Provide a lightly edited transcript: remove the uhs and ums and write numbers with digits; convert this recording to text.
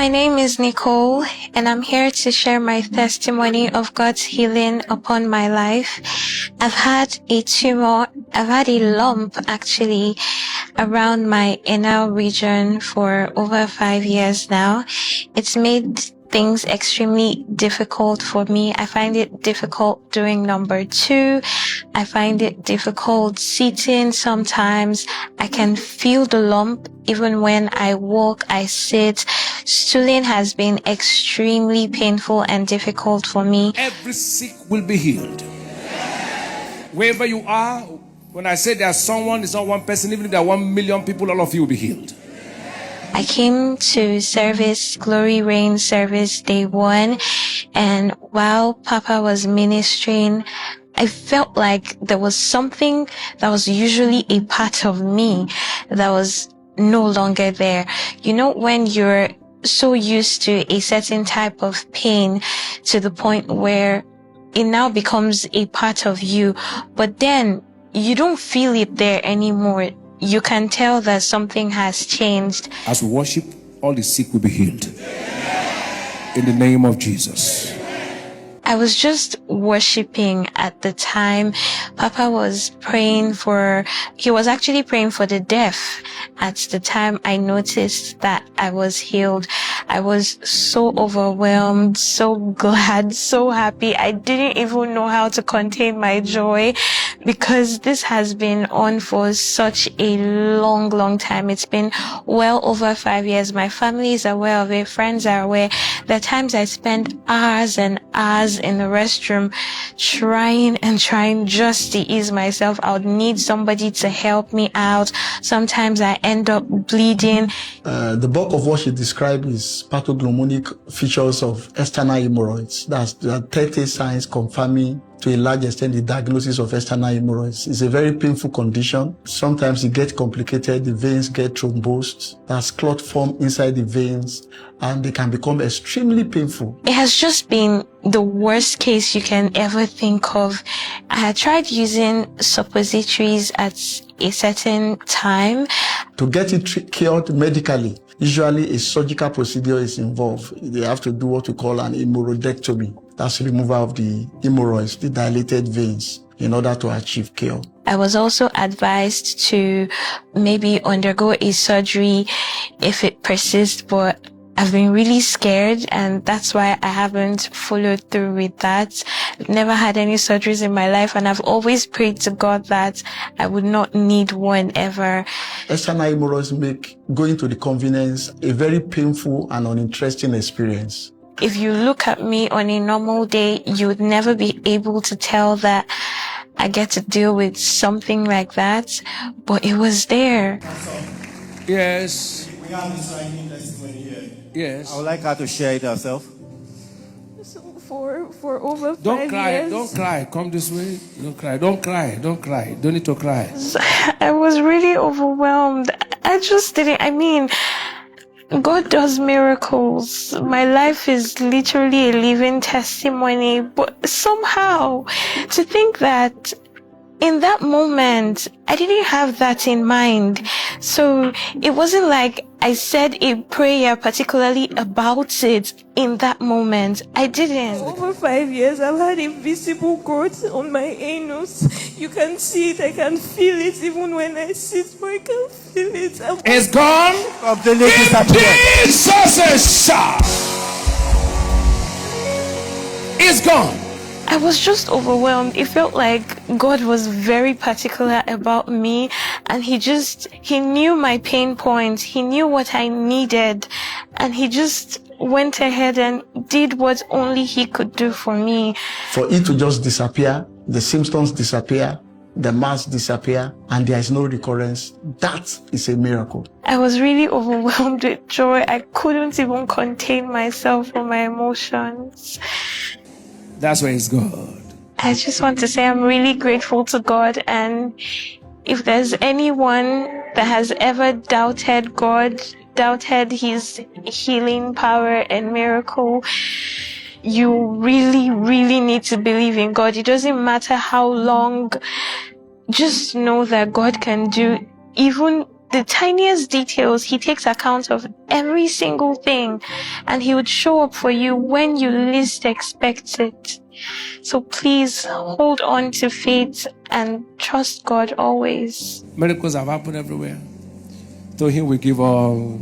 My name is Nicole, and I'm here to share my testimony of God's healing upon my life. I've had a lump actually around my inner region for over 5 years now. It's made things extremely difficult for me. I find it difficult doing number 2. I find it difficult sitting sometimes. I can feel the lump even when I walk, I sit. Stooling has been extremely painful and difficult for me. Every sick will be healed. Wherever you are, when I say there's someone, it's not one person, even if there are 1 million people, all of you will be healed. I came to service, Glory Rain service day 1, and while Papa was ministering, I felt like there was something that was usually a part of me that was no longer there. You know, when you're so used to a certain type of pain to the point where it now becomes a part of you, but then you don't feel it there anymore. You can tell that something has changed. As we worship, all the sick will be healed. In the name of Jesus. I was just worshiping at the time. Papa was he was actually praying for the deaf. At the time I noticed that I was healed. I was so overwhelmed, so glad, so happy. I didn't even know how to contain my joy because this has been on for such a long time. It's been well over 5 years. My family is aware of it. Friends are aware. There are times I spend hours and hours in the restroom trying just to ease myself. I would need somebody to help me out. Sometimes I end up bleeding. The bulk of what she described is pathognomonic features of external hemorrhoids. There are 30 signs confirming to a large extent the diagnosis of external hemorrhoids. It's a very painful condition. Sometimes it gets complicated. The veins get thrombosed. There's clot form inside the veins, and they can become extremely painful. It has just been the worst case you can ever think of. I had tried using suppositories at a certain time. To get it cured medically, usually a surgical procedure is involved. They have to do what we call an hemorrhoidectomy. That's removal of the hemorrhoids, the dilated veins, in order to achieve cure. I was also advised to maybe undergo a surgery if it persists, but I've been really scared, and that's why I haven't followed through with that. I've never had any surgeries in my life, and I've always prayed to God that I would not need one ever. External hemorrhoids make going to the convenience a very painful and uninteresting experience. If you look at me on a normal day, you would never be able to tell that I get to deal with something like that, but it was there. Yes. We have this writing testimony here. Yes. I would like her to share it herself. So for over 5 Don't cry. years. Don't cry. Come this way. Don't cry. Don't cry. Don't cry. Don't need to cry. I was really overwhelmed. I just didn't. God does miracles. My life is literally a living testimony, but somehow to think that in that moment, I didn't have that in mind. So it wasn't like I said a prayer particularly about it in that moment. I didn't. Over 5 years, I've had invisible growth on my anus. You can see it, I can feel it even when I sit, but I can feel it. It's gone. Completely disappeared. Jesus' shout. It's gone. I was just overwhelmed. It felt like God was very particular about me, and He knew my pain points. He knew what I needed, and He just went ahead and did what only He could do for me. For it to just disappear, the symptoms disappear, the mass disappear, and there is no recurrence, that is a miracle. I was really overwhelmed with joy. I couldn't even contain myself or my emotions. That's where it's God. I just want to say I'm really grateful to God, and if there's anyone that has ever doubted God, doubted His healing power and miracle, you really need to believe in God. It doesn't matter how long, just know that God can do even the tiniest details. He takes account of every single thing, and he would show up for you when you least expect it. So please hold on to faith and trust God always. Miracles have happened everywhere. To him we give all